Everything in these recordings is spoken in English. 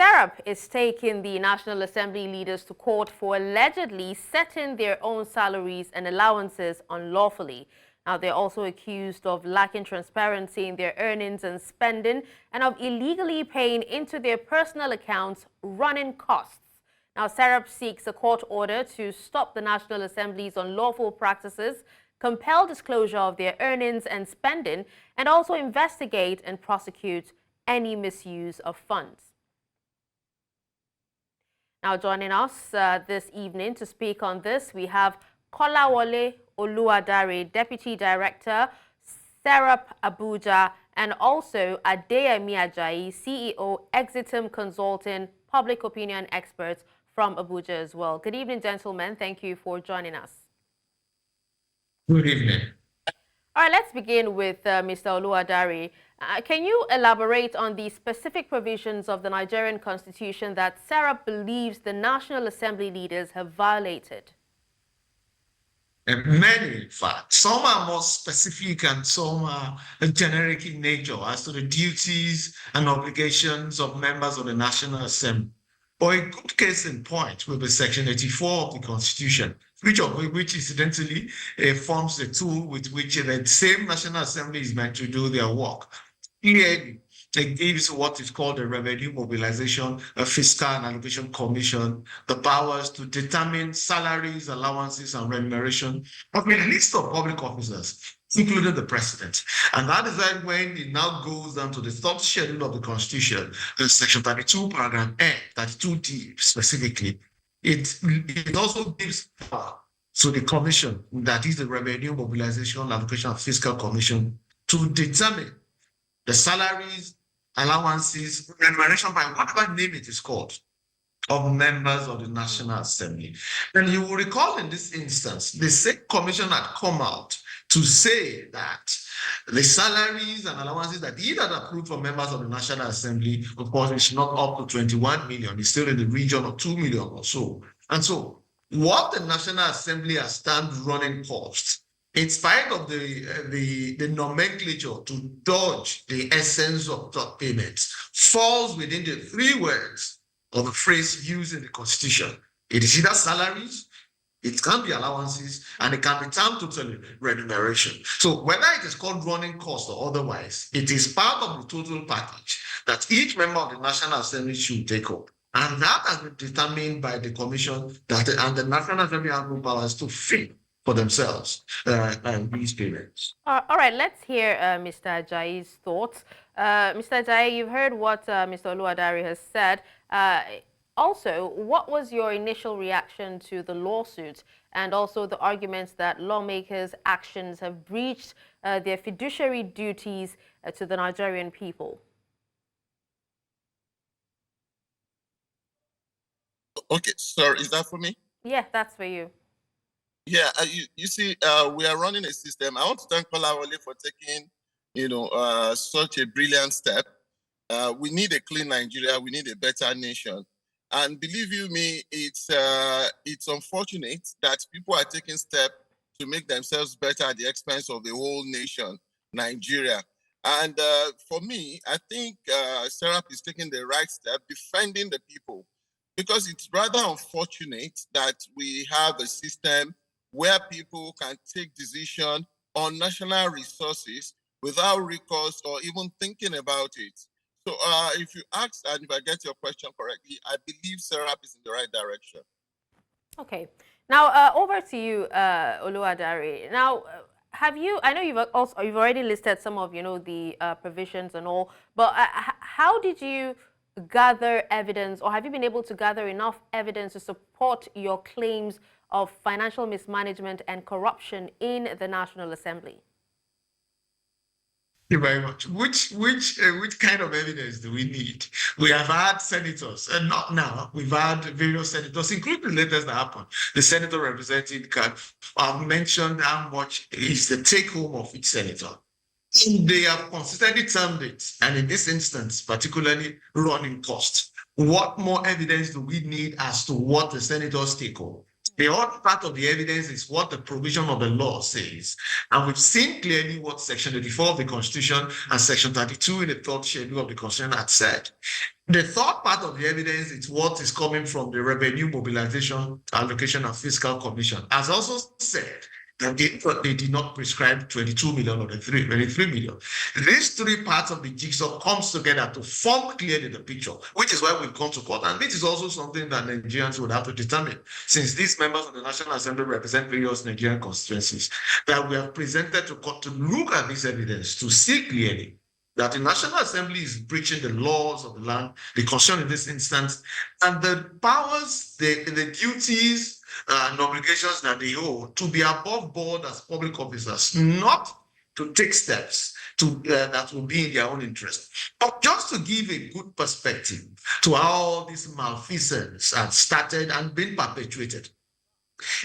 SERAP is taking the National Assembly leaders to court for allegedly setting their own salaries and allowances unlawfully. Now, they're also accused of lacking transparency in their earnings and spending and of illegally paying into their personal accounts running costs. Now, SERAP seeks a court order to stop the National Assembly's unlawful practices, compel disclosure of their earnings and spending, and also investigate and prosecute any misuse of funds. Now, joining us this evening to speak on this, we have Kolawole Oluwadare, Deputy Director, SERAP Abuja, and also Adeyemi Ajayi, CEO, Exitum Consulting, public opinion expert from Abuja as well. Good evening, gentlemen. Thank you for joining us. Good evening. All right, let's begin with Mr. Oluwadare. Can you elaborate on the specific provisions of the Nigerian Constitution that SERAP believes the National Assembly leaders have violated? Many, in fact. Some are more specific and some are generic in nature as to the duties and obligations of members of the National Assembly. But a good case in point will be Section 84 of the Constitution, which incidentally forms the tool with which the same National Assembly is meant to do their work. Clearly, it gives what is called the Revenue Mobilization, a Fiscal and Allocation Commission, the powers to determine salaries, allowances, and remuneration of a list of public officers, including the president. And that is when it now goes down to the third schedule of the Constitution, Section 32, paragraph A, 32D specifically. It also gives power to the commission, that is the Revenue Mobilization, Allocation, and Fiscal Commission, to determine the salaries, allowances, remuneration by whatever name it is called, of members of the National Assembly. And you will recall in this instance, the same commission had come out to say that the salaries and allowances that it had approved for members of the National Assembly, of course, it's not up to 21 million, it's still in the region of 2 million or so. And so what the National Assembly has stand running costs, in spite of the nomenclature to dodge the essence of thought payments, falls within the three words of the phrase used in the Constitution. It is either salaries, it can be allowances, and it can be termed totally remuneration. So whether it is called running cost or otherwise, it is part of the total package that each member of the National Assembly should take up. And that has been determined by the Commission and the National Assembly has no powers to fix for themselves and these payments. All right, let's hear Mr. Ajayi's thoughts. Mr. Ajayi, you've heard what Mr. Oluwadare has said. Also, what was your initial reaction to the lawsuit and also the arguments that lawmakers' actions have breached their fiduciary duties to the Nigerian people? Okay, sir, is that for me? Yeah, that's for you. Yeah, you see, we are running a system. I want to thank Kolawole for taking, such a brilliant step. We need a clean Nigeria. We need a better nation. And believe you me, it's unfortunate that people are taking steps to make themselves better at the expense of the whole nation, Nigeria. And for me, I think SERAP is taking the right step, defending the people, because it's rather unfortunate that we have a system where people can take decisions on national resources without recourse or even thinking about it. So if you ask, and if I get your question correctly, I believe SERAP is in the right direction. Okay. Now, over to you, Oluwadare. Now, I know you've already listed some of, the provisions and all, but how did you gather evidence, or have you been able to gather enough evidence to support your claims of financial mismanagement and corruption in the National Assembly? Thank you very much. Which kind of evidence do we need? We have had senators, and not now. We've had various senators, including the latest that happened. The senator representing I've mentioned how much is the take home of each senator. They have consistently termed it, and in this instance, particularly running costs. What more evidence do we need as to what the senators take home? The other part of the evidence is what the provision of the law says. And we've seen clearly what Section 84 of the Constitution and Section 32 in the third schedule of the Constitution had said. The third part of the evidence is what is coming from the Revenue Mobilization, Allocation and Fiscal Commission, has also said that they did not prescribe 22 million or the 23 million. These three parts of the jigsaw comes together to form clearly the picture, which is why we've gone to court. And this is also something that Nigerians would have to determine, since these members of the National Assembly represent various Nigerian constituencies, that we have presented to court to look at this evidence to see clearly that the National Assembly is breaching the laws of the land, the Constitution in this instance, and the powers, the duties, and obligations that they owe to be above board as public officers, not to take steps that will be in their own interest. But just to give a good perspective to how this malfeasance had started and been perpetuated,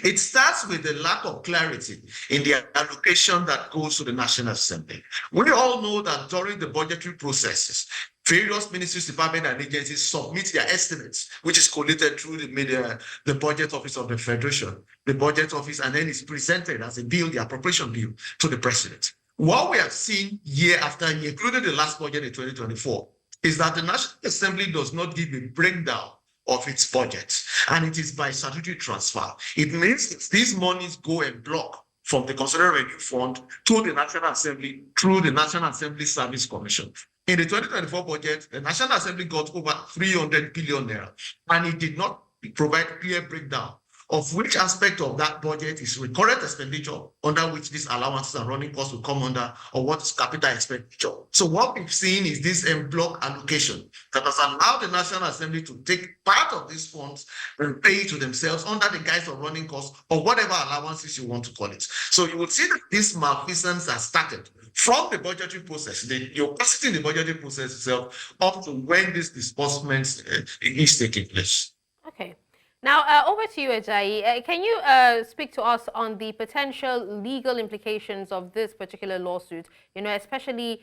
it starts with the lack of clarity in the allocation that goes to the National Assembly. We all know that during the budgetary processes, various ministries, departments, and agencies submit their estimates, which is collated through the budget office of the Federation, the budget office, and then it's presented as a bill, the appropriation bill, to the president. What we have seen year after year, including the last budget in 2024, is that the National Assembly does not give a breakdown of its budget, and it is by statutory transfer. It means that these monies go en bloc from the Consolidated Revenue Fund to the National Assembly through the National Assembly Service Commission. In the 2024 budget, the National Assembly got over 300 billion naira, and it did not provide clear breakdown of which aspect of that budget is recurrent expenditure under which these allowances and running costs will come under, or what is capital expenditure. So what we've seen is this en bloc allocation that has allowed the National Assembly to take part of these funds and pay it to themselves under the guise of running costs or whatever allowances you want to call it. So you will see that this malfeasance has started from the budgetary process, the opacity in the budgetary process itself, up to when this disbursement is taking place. Okay. Now, over to you, Ajayi. Can you speak to us on the potential legal implications of this particular lawsuit, especially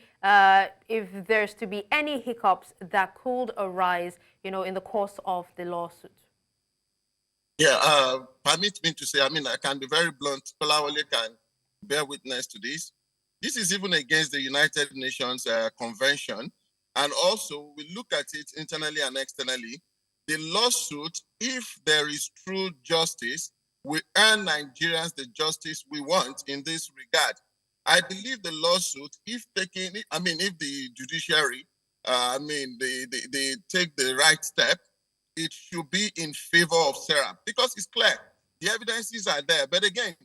if there's to be any hiccups that could arise, in the course of the lawsuit? Yeah, permit me to say, I can be very blunt. Kolawole can bear witness to this. This is even against the United Nations Convention. And also, we look at it internally and externally. The lawsuit, if there is true justice, will earn Nigerians the justice we want in this regard. I believe the lawsuit, if taken, if the judiciary, they take the right step, it should be in favor of SERAP, because it's clear. The evidences are there. But again,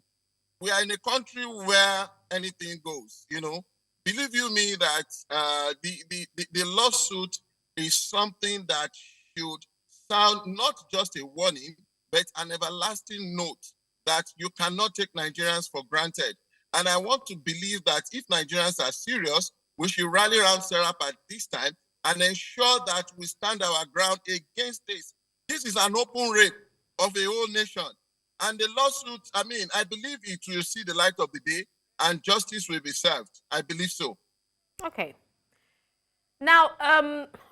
we are in a country where anything goes, Believe you me that the lawsuit is something that should sound not just a warning, but an everlasting note that you cannot take Nigerians for granted. And I want to believe that if Nigerians are serious, we should rally around SERAP at this time and ensure that we stand our ground against this. This is an open rape of a whole nation. And the lawsuit, I believe it will see the light of the day and justice will be served. I believe so. Okay. Now,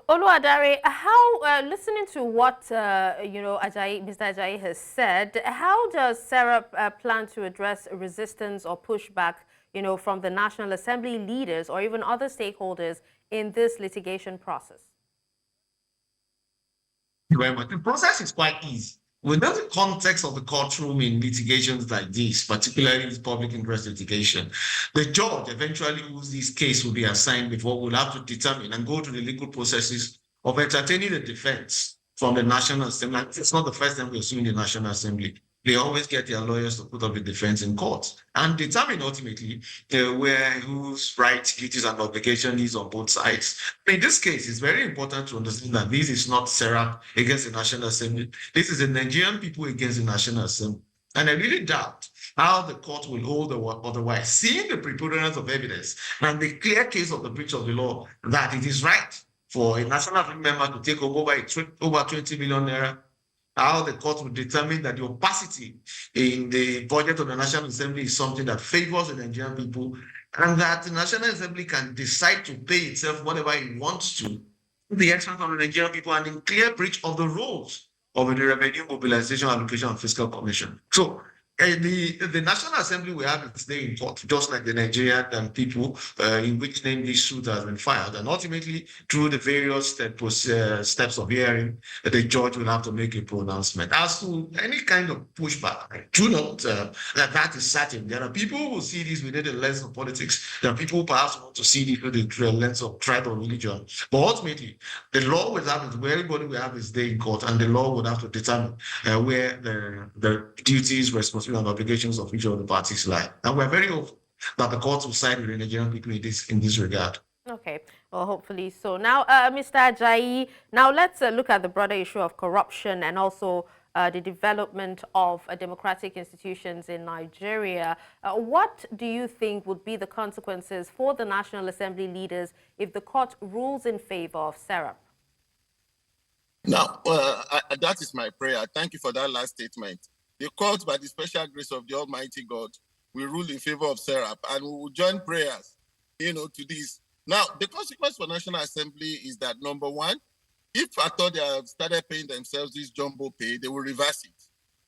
Oluwadare, how, listening to what, Mr. Ajayi has said, how does SERAP plan to address resistance or pushback, from the National Assembly leaders or even other stakeholders in this litigation process? Thank you very much. The process is quite easy. Within the context of the courtroom in litigations like this, particularly in public interest litigation, the judge eventually whose this case will be assigned before will have to determine and go to the legal processes of entertaining the defense from the National Assembly. It's not the first time we're suing the National Assembly. They always get their lawyers to put up the defense in court and determine ultimately whose rights, duties, and obligation is on both sides. In this case, it's very important to understand that this is not SERAP against the National Assembly. This is the Nigerian people against the National Assembly. And I really doubt how the court will hold otherwise, seeing the preponderance of evidence and the clear case of the breach of the law, that it is right for a National Assembly member to take over 20 million naira. How the court will determine that the opacity in the budget of the National Assembly is something that favors the Nigerian people, and that the National Assembly can decide to pay itself whatever it wants to the expense of the Nigerian people, and in clear breach of the rules of the Revenue Mobilization, Allocation, and Fiscal Commission. So The National Assembly will have its day in court, just like the Nigerian people in which name this suit has been filed. And ultimately, through the various steps of hearing, the judge will have to make a pronouncement. As to any kind of pushback, I do not, that is certain. There are people who see this within the lens of politics. There are people who perhaps want to see this through the lens of tribe or religion. But ultimately, the law will have it, where everybody will have its day in court, and the law would have to determine where the duties, responsibilities, and obligations of each of the parties lie. And we're very hopeful that the courts will side with the Nigerian people in this regard. Okay, well, hopefully so. Now, Mr. Ajayi, now let's look at the broader issue of corruption and also the development of democratic institutions in Nigeria. What do you think would be the consequences for the National Assembly leaders if the court rules in favor of SERAP? Now, that is my prayer. Thank you for that last statement. The court, by the special grace of the Almighty God, will rule in favor of SERAP, and we will join prayers, to this. Now, the consequence for National Assembly is that, number one, if I thought they have started paying themselves this jumbo pay, they will reverse it.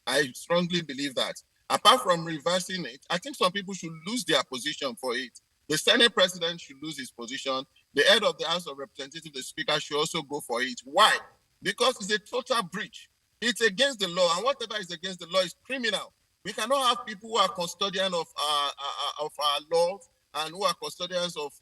I strongly believe that. Apart from reversing it, I think some people should lose their position for it. The Senate president should lose his position. The head of the House of Representatives, the speaker, should also go for it. Why? Because it's a total breach. It's against the law, and whatever is against the law is criminal. We cannot have people who are custodians of our laws and who are custodians of,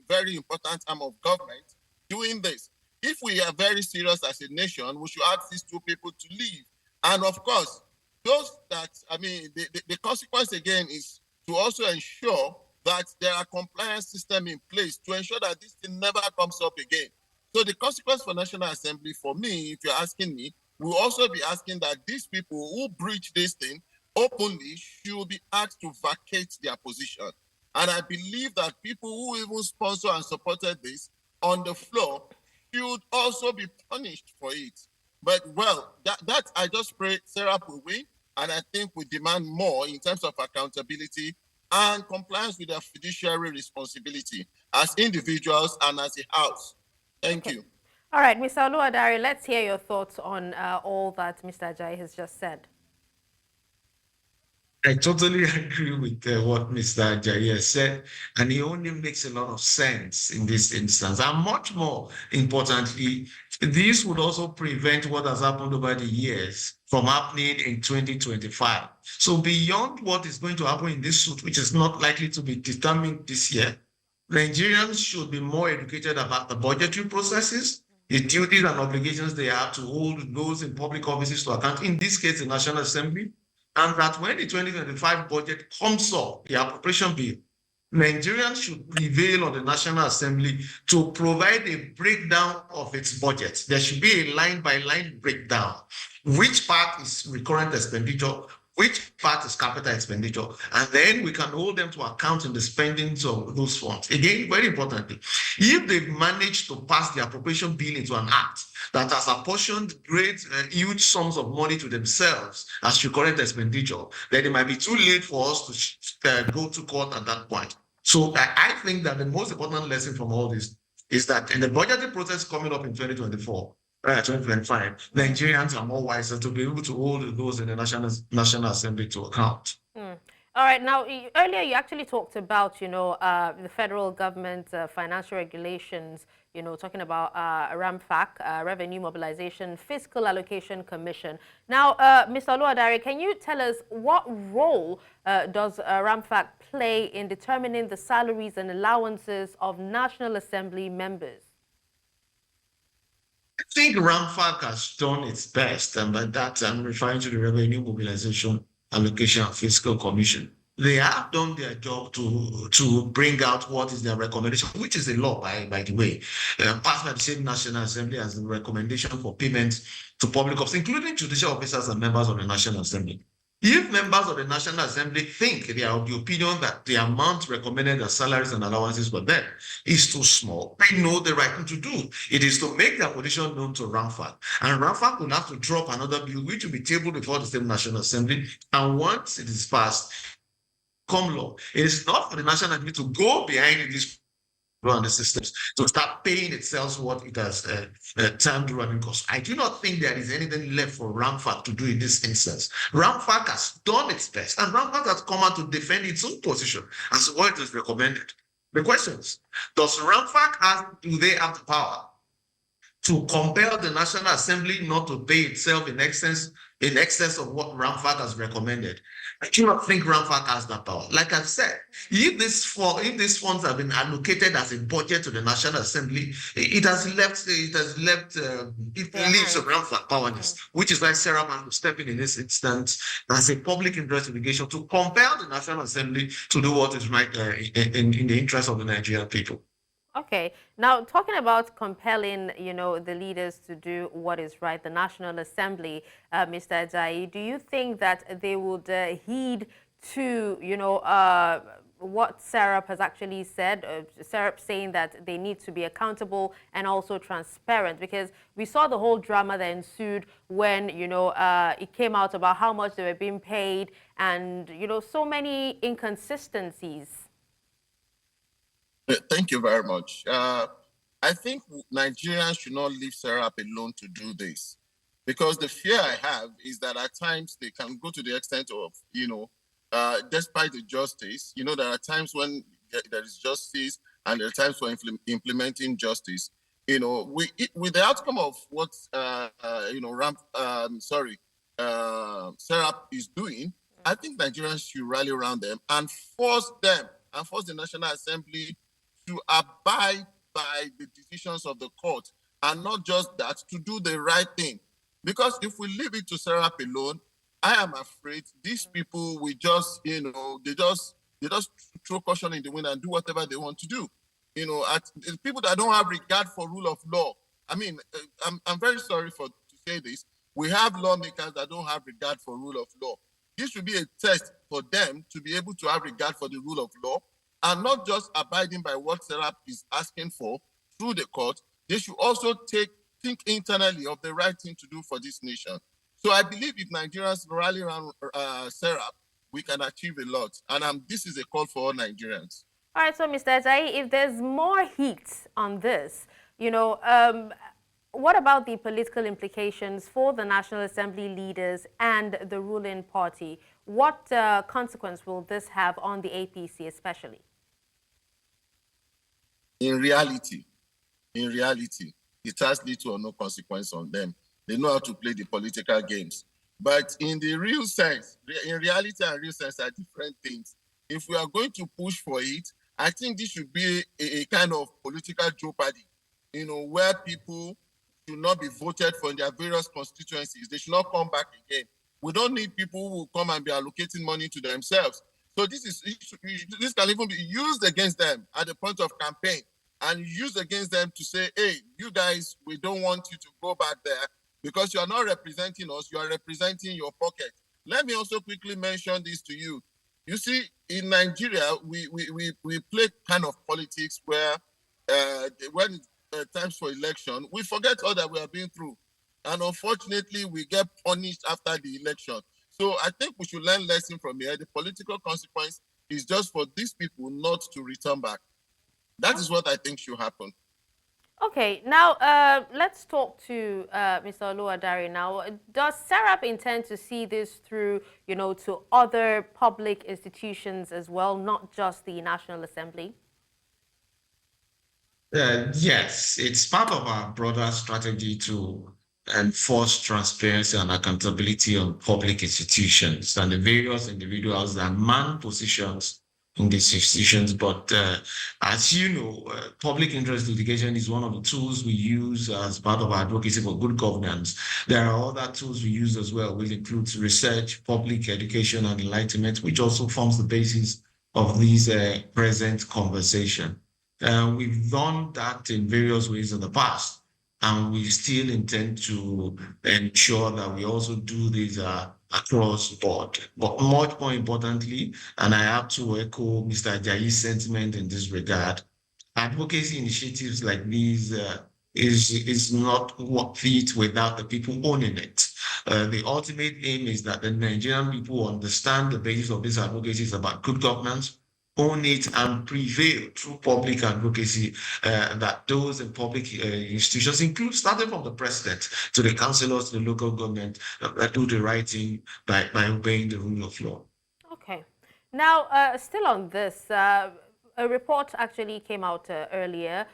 very important arm of government doing this. If we are very serious as a nation, we should ask these two people to leave. And of course, those that, the consequence again is to also ensure that there are compliance systems in place to ensure that this thing never comes up again. So the consequence for National Assembly, for me, if you're asking me, we'll also be asking that these people who breach this thing openly should be asked to vacate their position. And I believe that people who even sponsor and supported this on the floor should also be punished for it. But, well, that I just pray SERAP will win, and I think we demand more in terms of accountability and compliance with their fiduciary responsibility as individuals and as a house. Thank you. All right, Mr. Oluwadare, let's hear your thoughts on all that Mr. Ajayi has just said. I totally agree with what Mr. Ajayi has said, and it only makes a lot of sense in this instance. And much more importantly, this would also prevent what has happened over the years from happening in 2025. So beyond what is going to happen in this suit, which is not likely to be determined this year, Nigerians should be more educated about the budgetary processes, the duties and obligations they have to hold those in public offices to account, in this case, the National Assembly, and that when the 2025 budget comes up, the appropriation bill, Nigerians should prevail on the National Assembly to provide a breakdown of its budget. There should be a line-by-line breakdown. Which part is recurrent expenditure? Which part is capital expenditure? And then we can hold them to account in the spendings of those funds. Again, very importantly, if they've managed to pass the appropriation bill into an act that has apportioned great, huge sums of money to themselves as recurrent expenditure, then it might be too late for us to go to court at that point. So I think that the most important lesson from all this is that in the budgeting process coming up in 2024, 2025, Nigerians are more wiser to be able to hold those in the National Assembly to account. All right. Now, earlier you actually talked about, the federal government financial regulations, talking about RAMFAC, Revenue Mobilization Fiscal Allocation Commission. Now, Mr. Oluwadare, can you tell us what role does RAMFAC play in determining the salaries and allowances of National Assembly members? I think RAMFAC has done its best, and by that I'm referring to the Revenue Mobilization Allocation and Fiscal Commission. They have done their job to bring out what is their recommendation, which is a law, by the way, passed by the same National Assembly as a recommendation for payments to public officers, including judicial officers and members of the National Assembly. If members of the National Assembly think they are of the opinion that the amount recommended as salaries and allowances for them is too small, they know the right thing to do. It is to make their position known to RAMFAC. And RAMFAC will have to drop another bill, which will be tabled before the same National Assembly. And once it is passed, come law, it is not for the National Assembly to go behind this run the systems to start paying itself what it has termed running costs. I do not think there is anything left for RAMFAC to do in this instance. RAMFAC has done its best, and RAMFAC has come out to defend its own position as to what it is recommended. The question is, do they have the power to compel the National Assembly not to pay itself in excess of what RAMFAC has recommended? I do not think RAMFAC has that power. Like I've said, if these funds have been allocated as a budget to the National Assembly, it leaves the RAMFAC powerless, which is why SERAP has to step in this instance as a public interest obligation to compel the National Assembly to do what is right in the interest of the Nigerian people. Okay, now talking about compelling, the leaders to do what is right, the National Assembly, Mr. Ajayi, do you think that they would heed to, what SERAP has actually said, SERAP saying that they need to be accountable and also transparent? Because we saw the whole drama that ensued when, it came out about how much they were being paid and, so many inconsistencies. Thank you very much. I think Nigerians should not leave SERAP alone to do this, because the fear I have is that at times they can go to the extent of, despite the justice, there are times when there is justice and there are times for implementing justice. With the outcome of what, SERAP is doing, I think Nigerians should rally around them and force the National Assembly to abide by the decisions of the court, and not just that, to do the right thing. Because if we leave it to SERAP alone, I am afraid these people will just, they just throw caution in the wind and do whatever they want to do. People that don't have regard for rule of law. I mean, I'm very sorry to say this. We have lawmakers that don't have regard for rule of law. This should be a test for them to be able to have regard for the rule of law, and not just abiding by what SERAP is asking for through the court. They should also think internally of the right thing to do for this nation. So I believe if Nigerians rally around SERAP, we can achieve a lot. And this is a call for all Nigerians. All right, so Mr. Ajayi, if there's more heat on this, what about the political implications for the National Assembly leaders and the ruling party? What consequence will this have on the APC especially? In reality, it has little or no consequence on them. They know how to play the political games. But in the real sense, in reality and real sense are different things. If we are going to push for it, I think this should be a kind of political jeopardy, where people should not be voted for in their various constituencies. They should not come back again. We don't need people who will come and be allocating money to themselves. So this can even be used against them at the point of campaign, and used against them to say, hey, you guys, we don't want you to go back there because you are not representing us, you are representing your pocket. Let me also quickly mention this to you. You see, in Nigeria, we play kind of politics where when times for election, we forget all that we have been through. And unfortunately, we get punished after the election. So I think we should learn lesson from here. The political consequence is just for these people not to return back. That is what I think should happen. Okay, now let's talk to Mr. Oluwadare now. Does SERAP intend to see this through, to other public institutions as well, not just the National Assembly? Yes, it's part of our broader strategy to enforce transparency and accountability on public institutions and the various individuals that man positions in these institutions. But as you know, public interest litigation is one of the tools we use as part of our advocacy for good governance. There are other tools we use as well, which includes research, public education, and enlightenment, which also forms the basis of this present conversation. We've done that in various ways in the past, and we still intend to ensure that we also do this across the board. But much more importantly, and I have to echo Mr. Ajayi's sentiment in this regard, advocacy initiatives like these is not worth it without the people owning it. The ultimate aim is that the Nigerian people understand the basis of this advocacy is about good governance, own it and prevail through public advocacy, that those in public institutions, include starting from the president to the councillors, to the local government, do the right thing by obeying the rule of law. Okay. Now, still on this, a report actually came out earlier.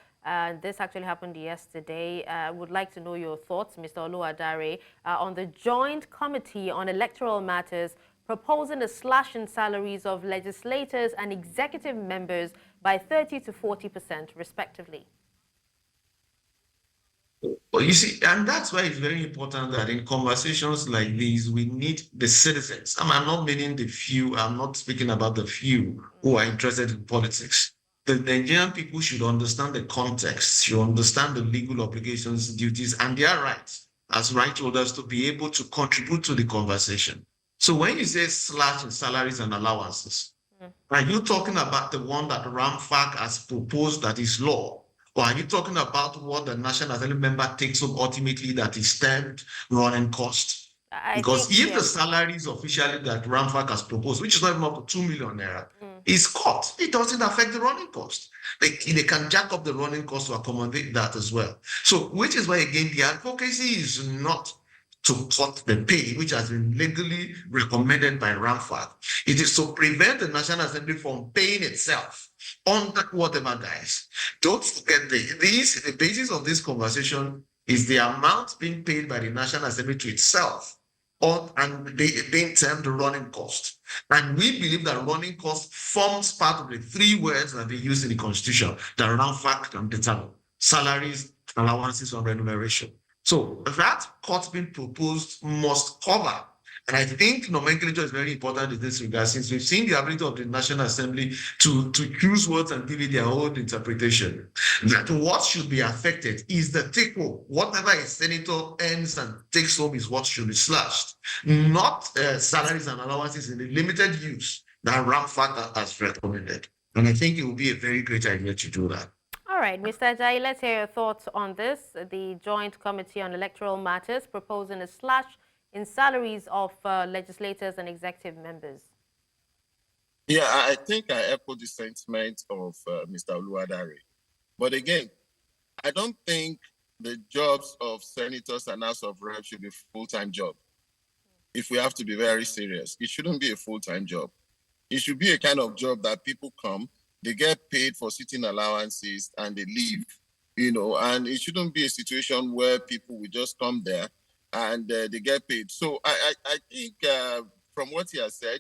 This actually happened yesterday. I would like to know your thoughts, Mr. Oluwadare, on the Joint Committee on Electoral Matters proposing a slash in salaries of legislators and executive members by 30 to 40%, respectively. Well, you see, and that's why it's very important that in conversations like these, we need the citizens. I'm not meaning the few. I'm not speaking about the few who are interested in politics. The Nigerian people should understand the context, should understand the legal obligations, duties, and their rights as right holders to be able to contribute to the conversation. So when you say slash in salaries and allowances, are you talking about the one that RAMFAC has proposed that is law? Or are you talking about what the National Assembly member takes up ultimately that is termed running cost? Because if the salaries officially that RAMFAC has proposed, which is not even up to 2 million naira, is cut, it doesn't affect the running cost. They can jack up the running cost to accommodate that as well. So, which is why, again, the advocacy is not to cut the pay, which has been legally recommended by RAMFAC. It is to prevent the National Assembly from paying itself under whatever guise. Don't forget the basis of this conversation is the amount being paid by the National Assembly to itself, and being termed the running cost. And we believe that running cost forms part of the three words that they use in the Constitution that RAMFAC can determine: salaries, allowances, or remuneration. So that cut being proposed must cover. And I think nomenclature is very important in this regard, since we've seen the ability of the National Assembly to choose words and give it their own interpretation. That what should be affected is the take home. Whatever a senator earns and takes home is what should be slashed, not salaries and allowances in the limited use that RAMFAC has recommended. And I think it will be a very great idea to do that. All right, Mr. Ajayi, let's hear your thoughts on this. The Joint Committee on Electoral Matters proposing a slash in salaries of legislators and executive members. Yeah, I think I echo the sentiment of Mr. Oluwadare. But again, I don't think the jobs of senators and House of Reps should be full-time job. If we have to be very serious, it shouldn't be a full-time job. It should be a kind of job that people come, they get paid for sitting allowances and they leave, and it shouldn't be a situation where people will just come there and they get paid. So I think from what he has said,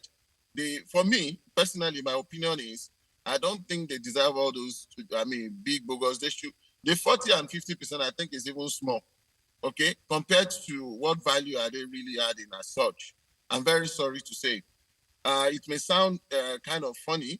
for me, personally, my opinion is, I don't think they deserve all those, big bogus. They should, the 40 and 50%, I think is even small, okay? Compared to what value are they really adding as such. I'm very sorry to say. It may sound kind of funny.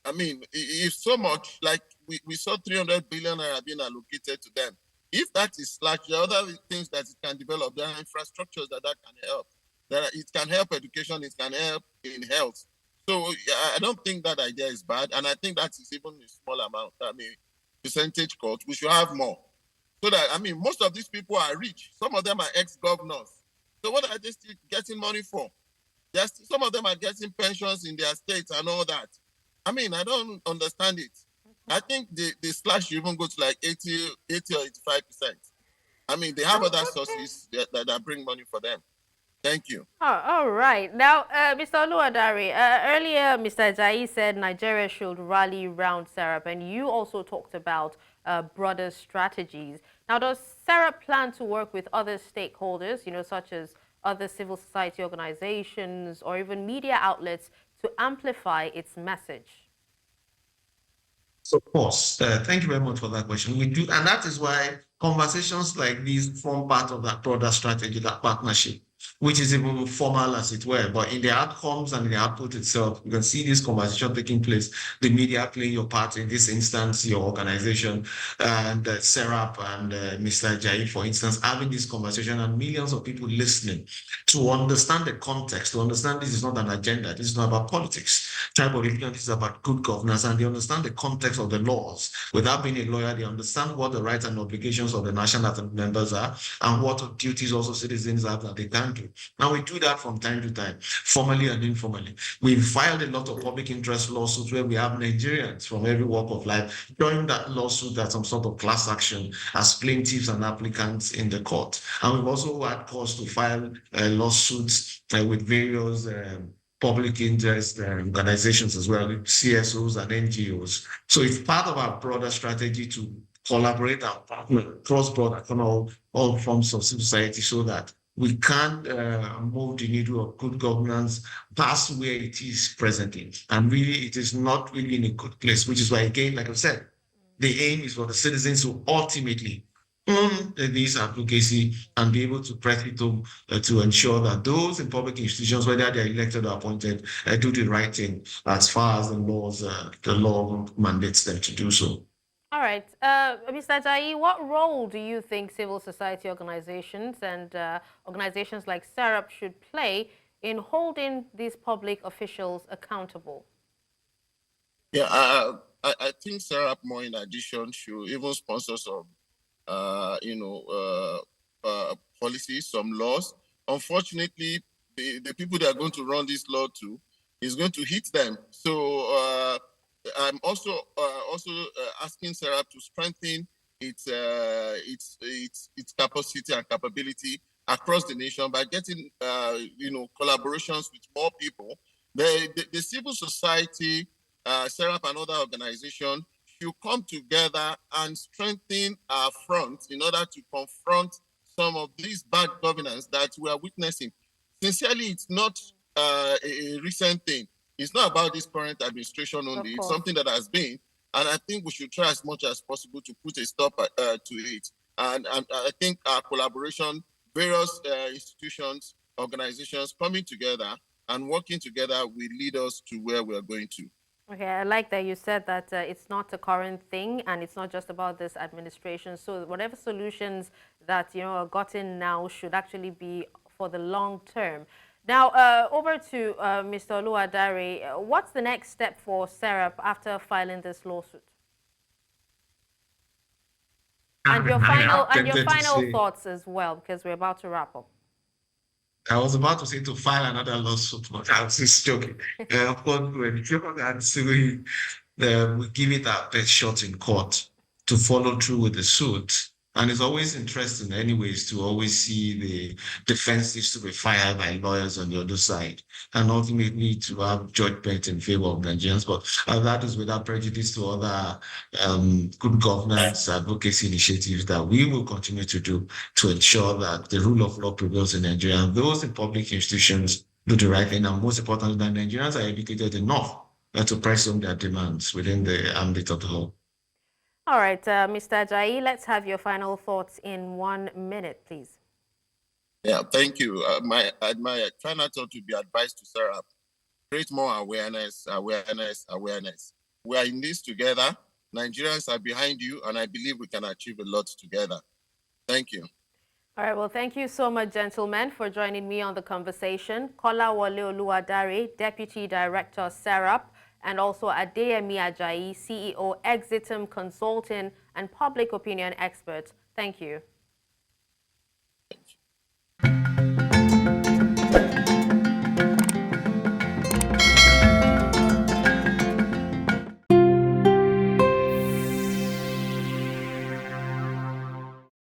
If so much, like we saw 300 billion naira being allocated to them. If that is slashed, there are other things that it can develop. There are infrastructures that can help. It can help education, it can help in health. So I don't think that idea is bad. And I think that is even a small amount. Percentage cut, we should have more. So that, most of these people are rich. Some of them are ex-governors. So what are they still getting money for? Some of them are getting pensions in their states and all that. I don't understand it. I think the slash should even go to like 80 or 85%. They have other sources that bring money for them. Thank you. Oh, all right. Now, Mr. Oluwadare, earlier Mr. Ajayi said Nigeria should rally round SERAP, and you also talked about broader strategies. Now, does SERAP plan to work with other stakeholders, such as other civil society organizations or even media outlets to amplify its message? So, of course, thank you very much for that question. We do, and that is why conversations like these form part of that broader strategy, that partnership, which is even formal as it were, but in the outcomes and in the output itself, you can see this conversation taking place, the media playing your part, in this instance, your organization, and SERAP and Mr. Ajayi, for instance, having this conversation and millions of people listening to understand the context, to understand this is not an agenda, this is not about politics. Tribal religion is about good governance, and they understand the context of the laws. Without being a lawyer, they understand what the rights and obligations of the national members are, and what duties also citizens have that they can handle. And we do that from time to time, formally and informally. We've filed a lot of public interest lawsuits where we have Nigerians from every walk of life join that lawsuit as some sort of class action as plaintiffs and applicants in the court. And we've also had cause to file lawsuits with various public interest organizations as well, CSOs and NGOs. So it's part of our broader strategy to collaborate and partner cross-border on all forms of civil society so that we can move the needle of good governance past where it is presently. And really, it is not really in a good place, which is why, again, like I said, the aim is for the citizens to ultimately own this advocacy and be able to press it to ensure that those in public institutions, whether they're elected or appointed, do the right thing as far as the law mandates them to do so. All right. Mr. Ajayi, what role do you think civil society organizations and organizations like SERAP should play in holding these public officials accountable? Yeah, I think SERAP, more in addition, should even sponsor some, policies, some laws. Unfortunately, the people that are going to run this law to is going to hit them. So I'm also asking SERAP to strengthen its capacity and capability across the nation by getting collaborations with more people. The civil society, SERAP and other organizations should come together and strengthen our front in order to confront some of these bad governance that we are witnessing. Sincerely, it's not a recent thing. It's not about this current administration only. It's something that has been, and I think we should try as much as possible to put a stop to it. And I think our collaboration, various institutions, organizations coming together and working together will lead us to where we are going to. Okay, I like that you said that it's not a current thing and it's not just about this administration. So whatever solutions that are gotten now should actually be for the long term. Now, over to Mr. Oluwadare. What's the next step for SERAP after filing this lawsuit? And your final thoughts as well, because we're about to wrap up. I was about to say to file another lawsuit, but I was just joking. Of course, when we give it our best shot in court to follow through with the suit. And it's always interesting anyways to always see the defenses to be filed by lawyers on the other side and ultimately to have judgment in favor of Nigerians. But that is without prejudice to other good governance advocacy initiatives that we will continue to do to ensure that the rule of law prevails in Nigeria and those in public institutions do the right thing. And most importantly, that Nigerians are educated enough to press on their demands within the ambit of the law. All right, Mr. Ajayi, let's have your final thoughts in 1 minute, please. Yeah, thank you. My final thought would be advice to SERAP. Create more awareness. We are in this together. Nigerians are behind you, and I believe we can achieve a lot together. Thank you. All right, well, thank you so much, gentlemen, for joining me on the conversation. Kolawole Oluwadare, Deputy Director, SERAP, and also Adeyemi Ajayi, CEO, Exitum Consulting and public opinion expert. Thank you.